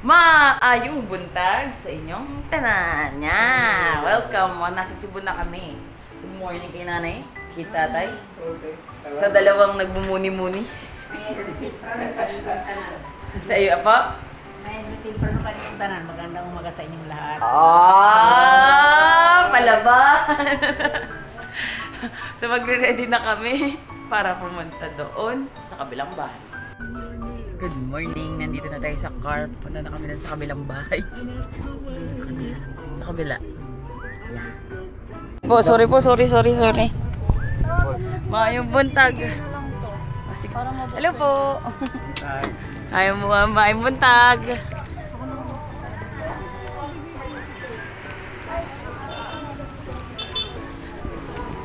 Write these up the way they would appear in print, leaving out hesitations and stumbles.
Maayong buntag sa inyong tanan. Welcome. Nasa Cebu na kami. Good morning kay nanay, kay tatay. Sa dalawang nagbumuni-muni. Sa iyo, apa? May routine pa nung kanyang tanan. Magandang umaga sa inyong lahat. Palaban! So magre-ready na kami para pumunta doon sa kabilang bahay. Good morning! Nandito na tayo sa car. Punta na kami doon sa kabilang bahay. Sa kabila. Sa kabila. Yeah. Sorry. Maayong buntag. Hello po! Maayong buntag.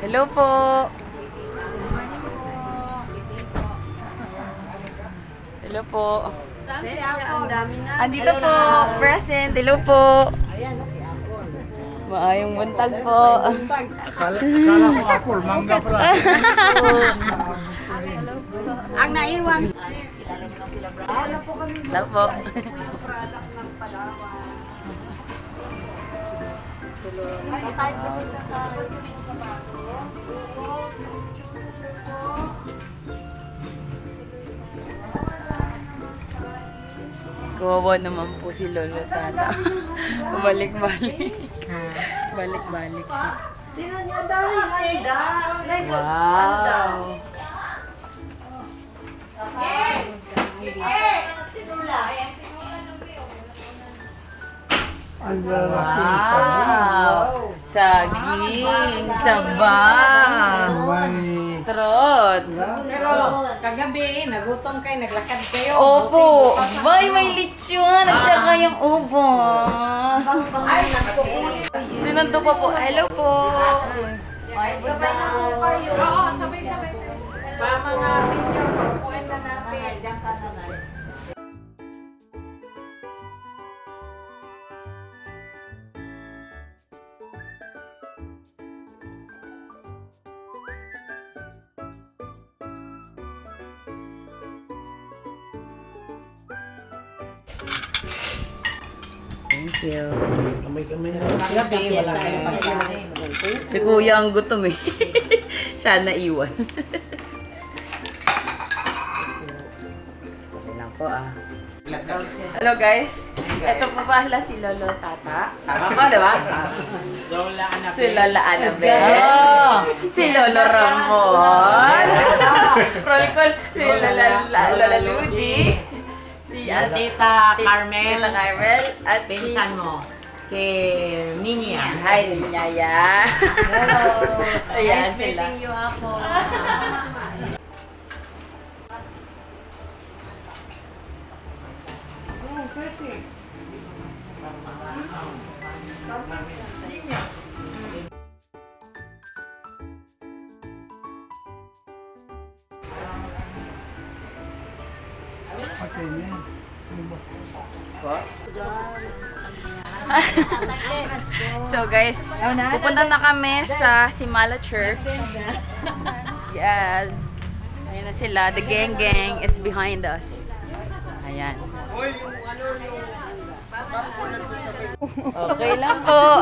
Hello po! Hello po. Saan si Apple? Andito po, present. Hello po. Ayan, si Apple. Maayong buntag po. Akala ko apple, mangga pala. Ang naiwan. Hello po. Kawawa naman po si Lolo Tata. Balik-balik. Balik-balik siya. Wow! Wow! Saging! Saba! Trot! Pero kagabi, nagutom kayo, naglakad kayo. Opo! May lechon at saka yung ubo. Sinundo pa po. Hello po! Sabay na po kayo. Oo, sabay-sabay. Para mga senior, pagpuin na natin. Diyan ka na na. Thank you. Kagabi, wala kayong pagkain. Si Kuya ang gutom eh. Siya naiwan. Sorry lang po ah. Hello guys. Ito po pala si Lolo Tata. Tama ba, diba? Lola Annabelle. Si Lola Annabelle. Si Lolo Ramon. Roll call. Si Lola Ludi. Si Tita Carmel. Tita Carmel. At Pinsan mo. Si Ninya. Hi, Ninyaya. Hello. Ayan Nice sila. meeting you ako. So guys, pupunta na kami sa Simala Church. Yes. Ayun na sila. The gang is behind us. Ayan. Okay lang po.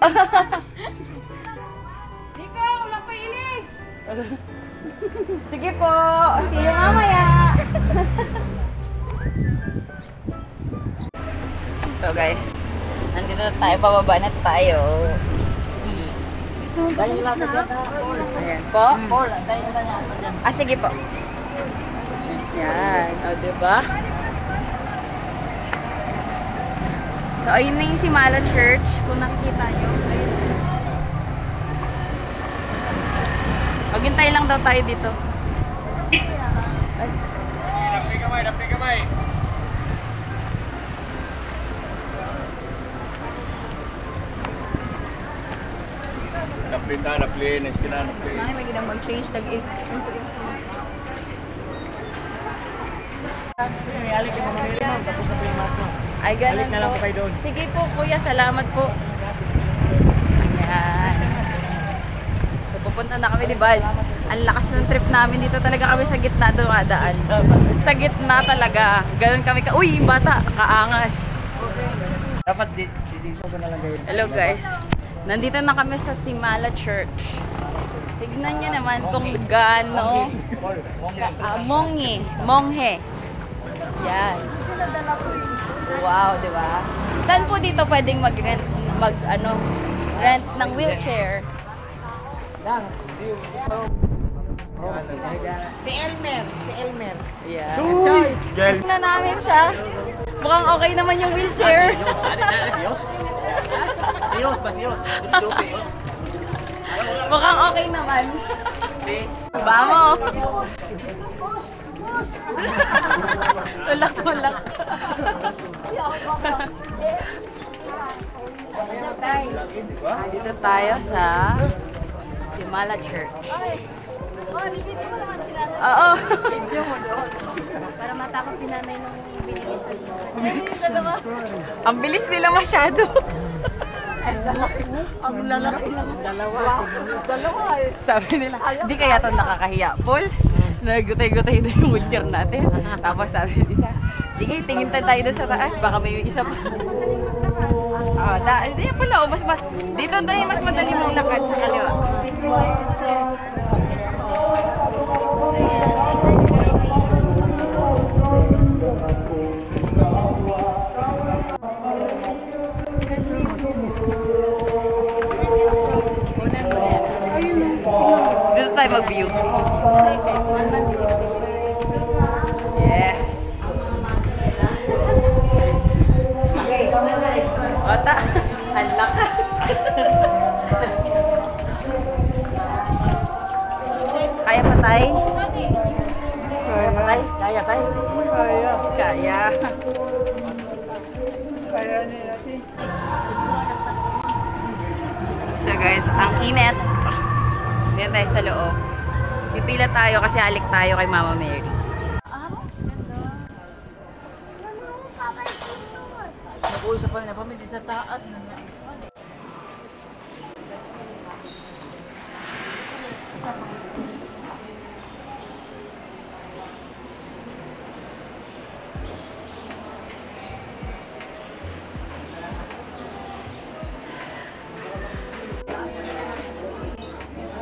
Ikaw, wala pa inis. Sige po. See you mamaya. So guys, nandito na tayo. Pababa na tayo. Ayan po. Sige po. Yan. O, diba? So, ayun na yung Simala Church. Kung nakikita nyo. Maghintay lang daw tayo dito. Dapi kamay. Napli. May ginang mag-change tag-it. Ay, ganun po. Sige po, kuya. Salamat po. Ayan. So, pupunta na kami, di ba? Ang lakas ng trip namin. Dito talaga kami sa gitna dumadaan. Sa gitna talaga. Ganun kami ka... Uy, bata! Kaangas. Dapat dito ko na lang gawin. Hello guys. Nandito na kami sa Simala Church. Tignan niyo naman kung gaano monghe. Yan. Wow, di ba? Saan po dito pwedeng rent ng wheelchair? Si Elmer. Yeah. Tignan namin siya. Mukhang okay naman yung wheelchair. Mukhang okay naman. Vamos. Tulak. Dito tayo sa Simala Church. Libit mo naman sila. Oo. Video mo doon. Para matakot si nanay nung binili sa iyo. Ay, yung dalawa. Ang bilis nila masyado. Ang lalaki lang. Dalawa. Sabi nila, di kaya ito nakakahiya, Paul. Nagutay-gutay na yung wheelchair natin. Tapos sabi nila, sige, tingin tayo doon sa taas. Baka may isa pa. Hindi pala, dito tayo mas madali mong lakad sa kaliwa. Dito tayo mag-view. Yes. Ota, ang lakas. Kaya pa tayo? Kaya tayo? Kaya. So guys, ang init. Dito tayo sa loob. Pipila tayo kasi alik tayo kay Mama Mary. Nag-uusap pa yun na pamilya sa taas.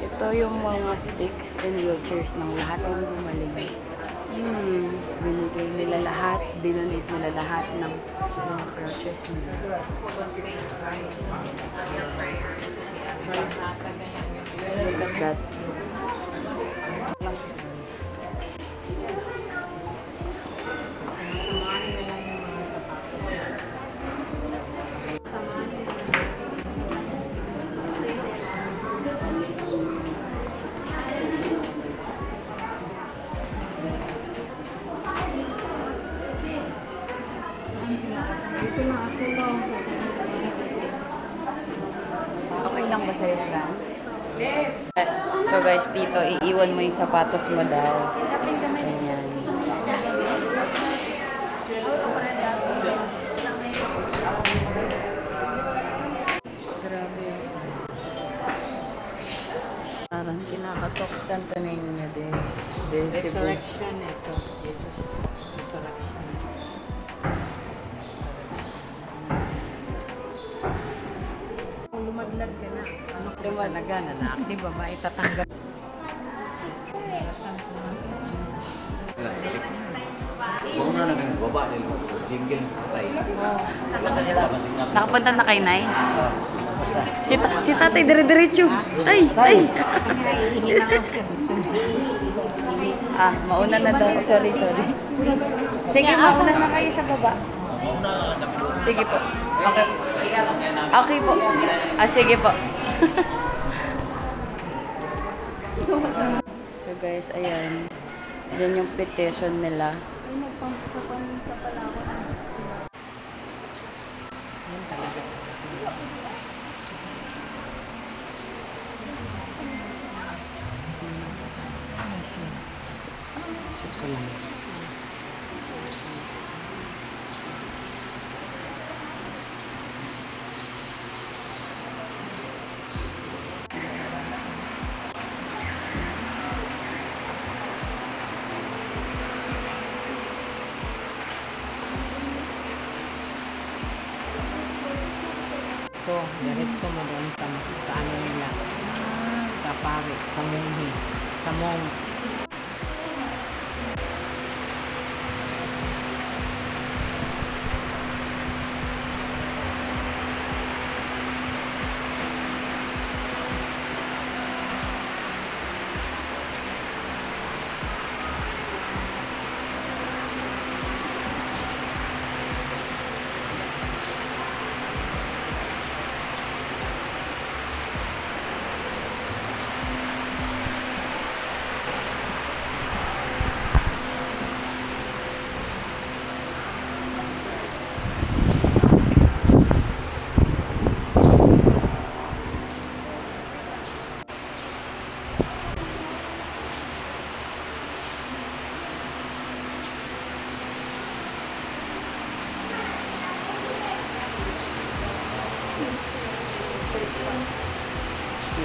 Ito yung mga sticks and wheelchairs ng lahat ng gumaling. Binigay nila lahat, dinonate nila lahat ng mga crutches nila. Look at that. Okay lang ba sa'yo, Fran? Yes! So guys, dito, iiwan mo yung sapatos mo daw. Ayan. Grabe. Parang kinakatok. Santa name niya din. Resurrection ito. Jesus. Resurrection. Kung lumadlad ka na, ano ka talaga, lalaki, babae, tatanggal. Kung na naging baba nila, jingle patay. Nakapunta na kay Nay? Si tatay dire-diretso. Ay! Mauna na daw. Oh, sorry. Sige, mauna na kayo sa baba. Sige po. Okay. Okay po. Sige po. So guys, ayan. Yan yung petition nila. Sa Palawan. dito. Diretso mo doon sa ano nila. Sa pare, sa munghi. Sa monks.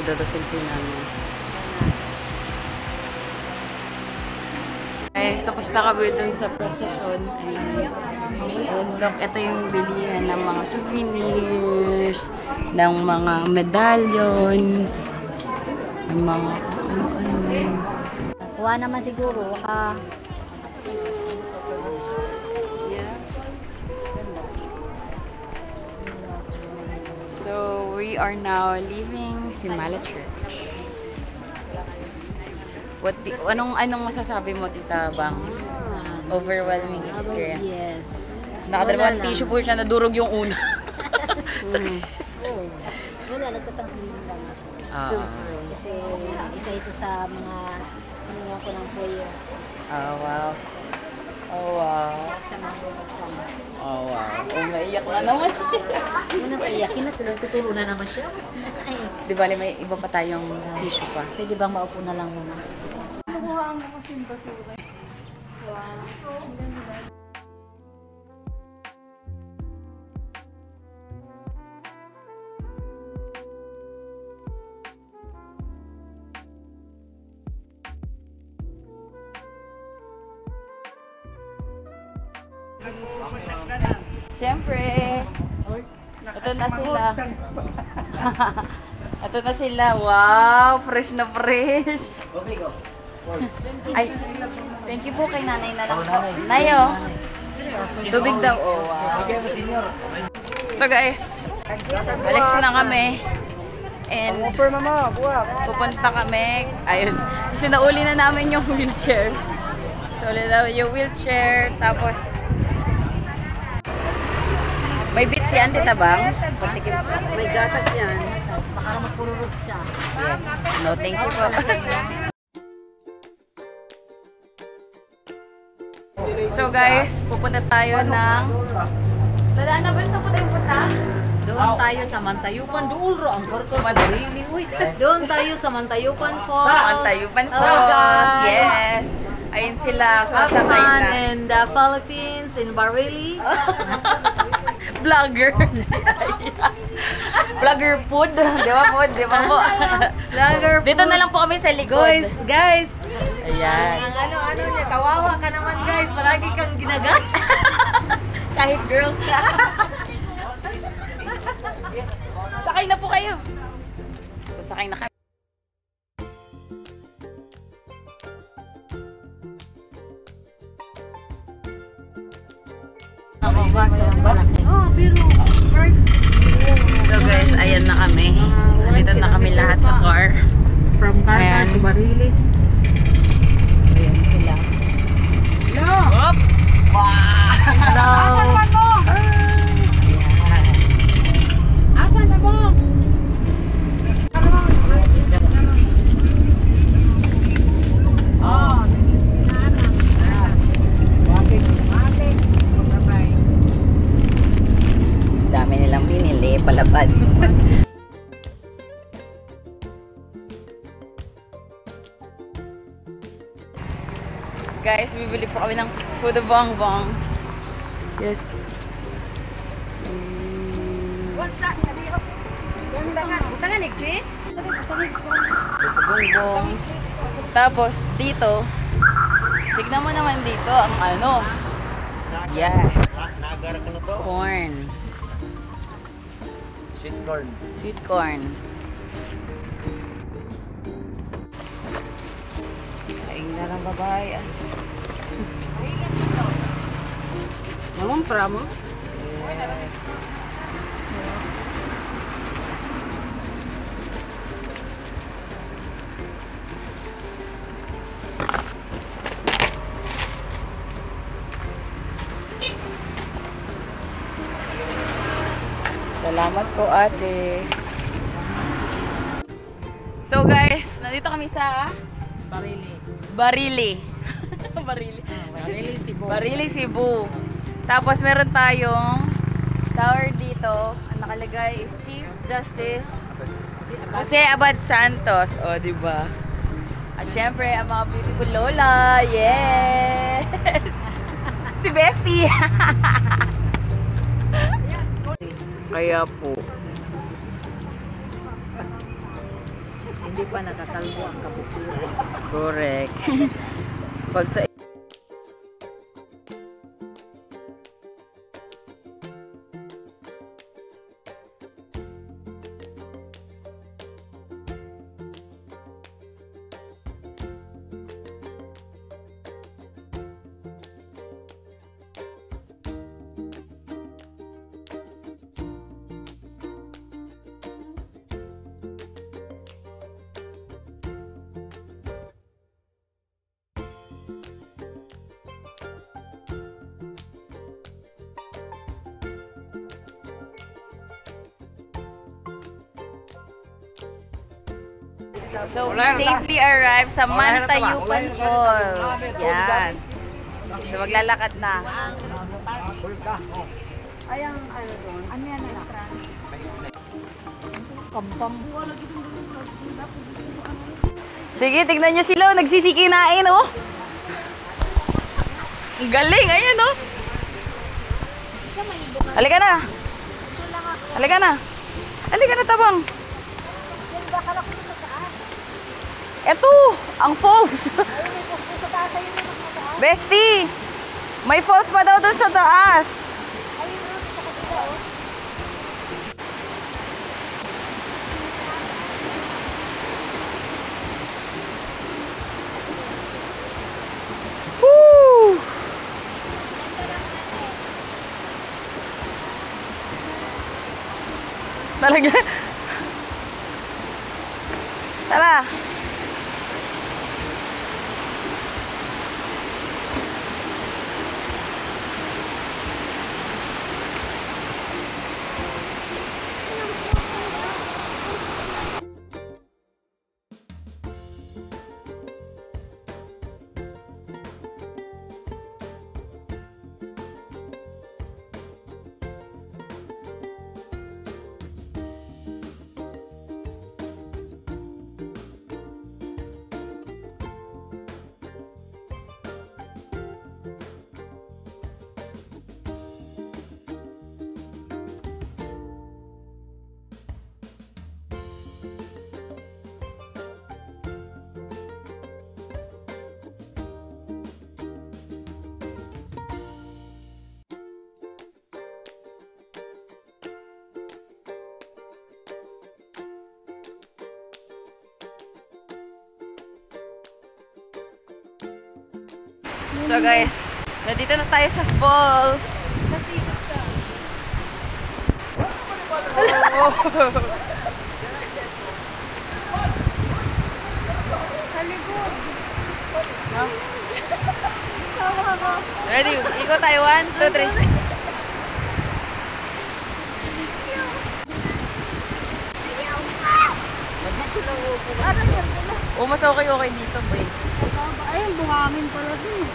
Dadasin si namin. Guys, tapos na kami dun sa procession. And look, ito yung bilihan ng mga souvenirs, ng mga medallions, ng mga ano-ano. Kuha naman siguro. So, we are now leaving Simala Church. Anong masasabi mo, Tita Bang? Overwhelming experience. Yes. Nakadalawang tissue po siya, nadurog yung una. Wala, nagtatang sa lilang lang. Kasi isa ito sa mga hininga ko ng prayer. Oh, wow. Oh, wow. Sa mga magsama. Oh, wow. Oh, maiyak na naman. Ano na iyakin na, tuturo na naman siya. Di ba, may iba pa tayong tissue pa. Pwede bang maupo na lang muna? Nakuhaan mo kasi yung basura. Wow. Siyempre, ito na sila. Ito na sila. Wow, fresh na fresh. Ay, thank you po kay nanay na lang po. Nayo, tubig daw. Oh, wow. So guys, alis na kami. And pupunta kami. Ayun, kasi nauli na namin yung wheelchair. Nauli na yung wheelchair. Tapos, may bits yan, Tita Bang? Patikim. May gatas yan. Baka magpururugs ka. Yes. No, thank you po. So guys, pupunta tayo ng... Wala na ba sa puta yung punta? Doon tayo sa Mantayupan. Doon ro ang porto sa Barili. Uy, doon tayo sa Mantayupan Falls. Mantayupan Hello, Falls. guys. Yes. Ayun sila. Sasabay Japan na. in the Philippines, in Barili. Vlogger. Vlogger food. Di ba po? Di ba po? Vlogger Dito na lang po kami sa likod. Guys. Ayan. Ang ano niya, kawawa ka naman guys. Palagi kang ginagat. Kahit girls ka. Sakay na po kayo. Sasakay na kami. Ako ba? So, malaki. Oh, pero first. So guys, ayan na kami. Nandito na kami lahat sa car. From Carta to Barili. Ayan sila. Hello! Up! Wow! Hello! Asan na mo? Dami nilang pinili, palapad. Guys, bibili po kami ng food bongbong. Yes. What's that? Butangan ni cheese? Bongbong. Tapos, dito, tignan mo naman dito ang ano. Yeah. Corn. Sweet corn. Sweet corn. Kain na lang babae. Nangumpra mo? Salamat po ate. So guys, nandito kami sa Barili. Barili. Barili. Barili, Cebu. Barili, Cebu. Tapos meron tayong tower dito. Ang nakalagay is Chief Justice Jose Abad Santos. O, di ba? At syempre, ang mga beautiful lola. Yes! Si Bestie. Kaya po. Hindi pa nakakalbo ang kabukuran. Correct. Pag sa So, we safely arrived sa Mantayupan Fall. Yan. So, maglalakad na. Ay, ang ano doon? Ano yan na lang? Kampam. Sige, tignan nyo sila. Nagsisikinain, oh. Ang galing. Ayan, oh. Halika na. Halika na. Halika na, tabang. Eto, ang falls. Bestie, may falls pa daw doon sa taas. Woo! Talaga? Tara. So guys, nandito na tayo sa falls. Ready? Ikot tayo. 1, 2, 3. Oh, mas okay dito, boy. Ay, ang buhangin pala din.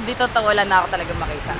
Dito wala na ako talaga makita.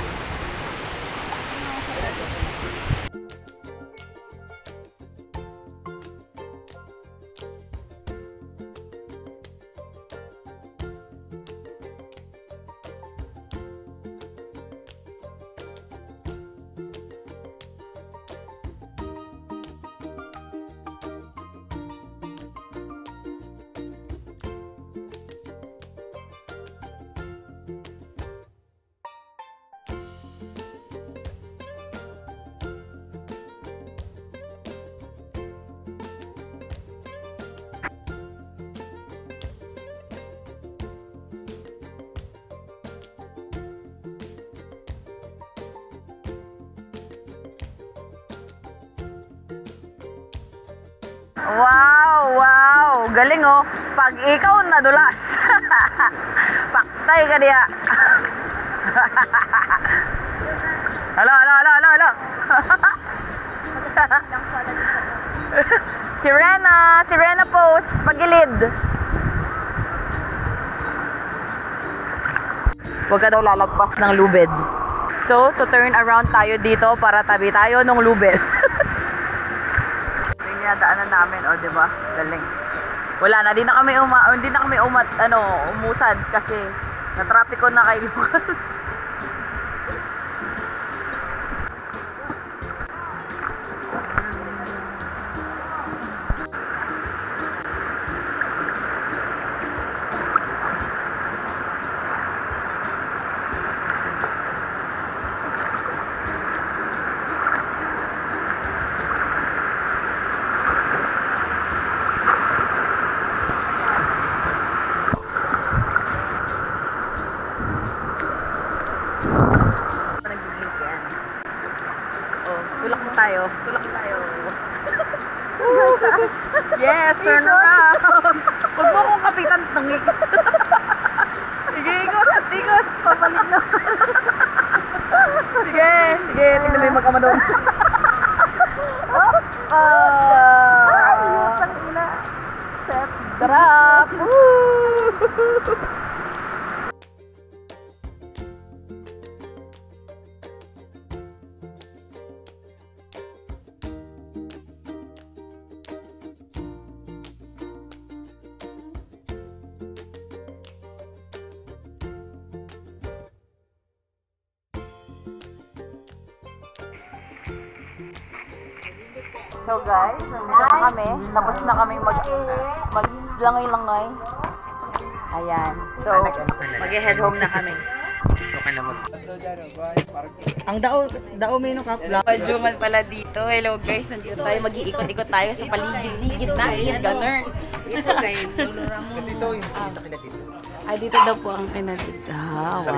Wow, wow. Galing oh. Pag ikaw nadulas. Paktay ka diya. Hala. Sirena pose, pagilid. Huwag ka daw lalagpas ng lubid. So, to turn around tayo dito para tabi tayo ng lubid. Yung dinadaanan namin, oh, di ba? Galing. Wala na, hindi na kami umusad kasi na-traffic ko na kay Lucas. Tulak mo tayo. Yes, turn around. Huwag mo akong kapitan ng ikot. Sige, ikot. Papalik na. Sige. Tingnan mo yung magkama doon. Chef, darap. So guys, nandito na kami. Tapos na kami maglangay-langay. Ayan. So, mag-head home na kami. Ang dao mino ka. Pajuman pala dito. Hello guys, nandito tayo. Mag-iikot-ikot tayo sa paligid na. Ganun. Ito kay Lolo Ramon. Ay, dito daw po ang kinatid. Wow.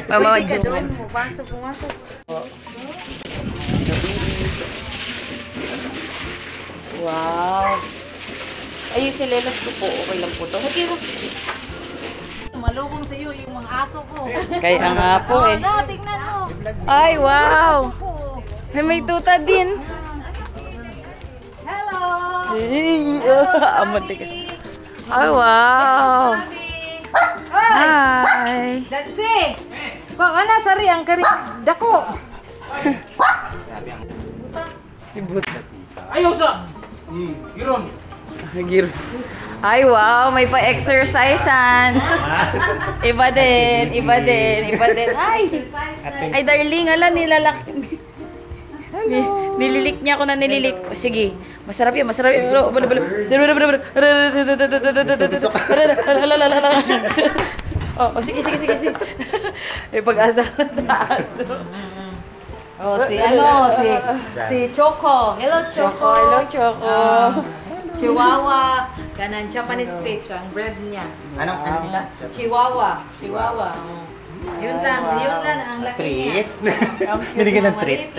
Pamajuman. Pumasok. Wow. Ay, yung silelas ko po. Okay lang po to. Malubong sa iyo yung mga aso ko. Kaya nga po eh. Tingnan mo. Ay, wow. May tuta din. Hello. Amante ka. Ay, wow. Hi. Dansi. Ano sari ang kari dako. Ayosa! Giron! Ay, wow. May pa-exercisean. Iba din. Ay, darling. Ala, nililik niya ako na nililik. O, sige. Masarap yan. Oh, sige. May pag-asa sa aso. Oh, si Choco. Hello, Choco. Chihuahua. Kanan Japanese Spitz ang bread niya. Anong Chihuahua. Oh. Yun lang ang laki niya. treats? Binigyan ng treats.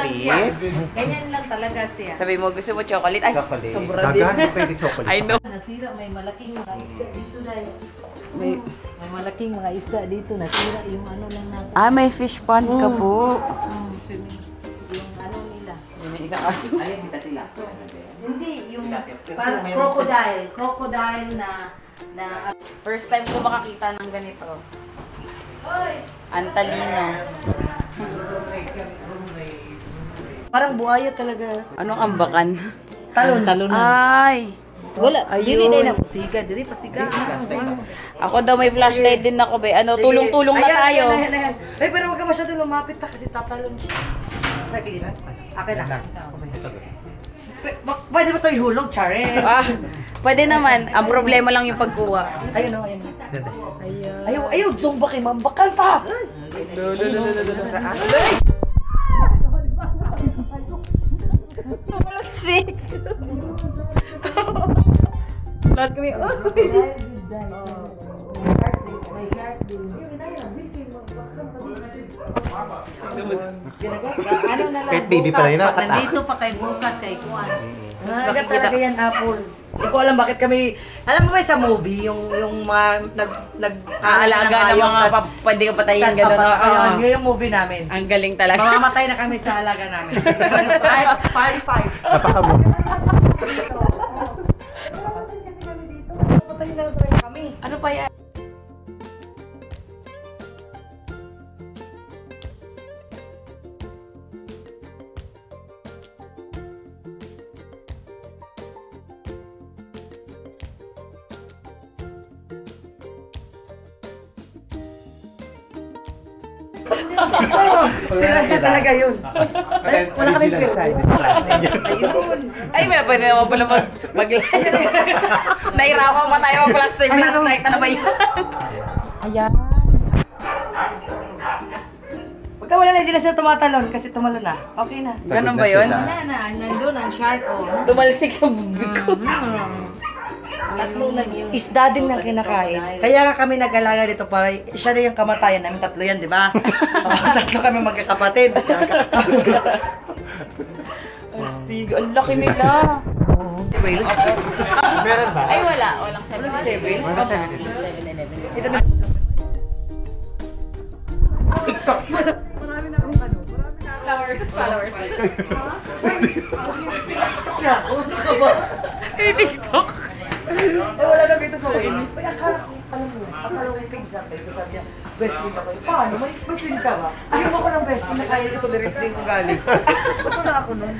Ganyan lang talaga siya. Sabi mo, gusto mo chocolate? Ay, Chocolate. sobra din. Dagan, pwede chocolate. I know. Nasira, may malaking mga isda dito dahil. May May malaking mga isda dito. Nasira yung ano lang natin. may fish pond ka po. Swimming. Yung ano nila. May isang aso. Hindi, yung parang crocodile na First time ko makakita ng ganito. Antalino. parang buhaya talaga. Anong ambakan? Talon. Ay! Wala, Ayun. dili day na pasiga, dili pasiga. Ako daw may flashlight din ako, be. Ano, tulong-tulong na tayo. Ayan. Ay, pero huwag ka masyado lumapit ha kasi tatalon siya. Sige, akin na. Pwede ba ito ihulog, Charis? Pwede naman. Ang problema lang yung pagkuha. Ayun o, ayun. Ayaw, zumba kay Mambakan pa! Sick! Lahat kami, Ano na lang, Kahit baby pa bukas, rin, pag nandito pa kay bukas kay Kuan. Agad talaga yan, Apple. Hindi ko alam bakit kami, alam mo ba sa movie, yung mga Aalaga ng mga pwede ka patayin, gano'n. Oo. Yun yung movie namin. Ang galing talaga. Mamamatay na kami sa alaga namin. Party five. Napakamo. Patay na talaga kami. Ano pa yan? Talaga talaga yun. Wala kami Ay, may pwede naman pala Nahirapan mo tayo mag-flashlight. Flashlight na ba yan? Ayan. Pagka wala na, hindi na sila tumatalon kasi tumalon na. Okay na. Ganun ba yun? Wala na, nandun ang shark, oh. Tumalsik sa bubig ko. Tatlo lang yun. Isda din ng kinakain. Kaya nga kami nag-alaga dito para siya na yung kamatayan namin. Tatlo yan, di ba? Tatlo kami magkakapatid. Astig, ang laki nila. Meron ba? Ay, wala. Walang 7-Eleven. Wala 7-Eleven. Ito na. Followers. Eh, TikTok. Eh, wala na dito sa way. Ay, akala ko pizza. Ito sabi niya, best friend ako. Paano? May friend ka ba? Ayaw ako ng best friend na kaya ito, direct din ko galing. Ito na ako nun.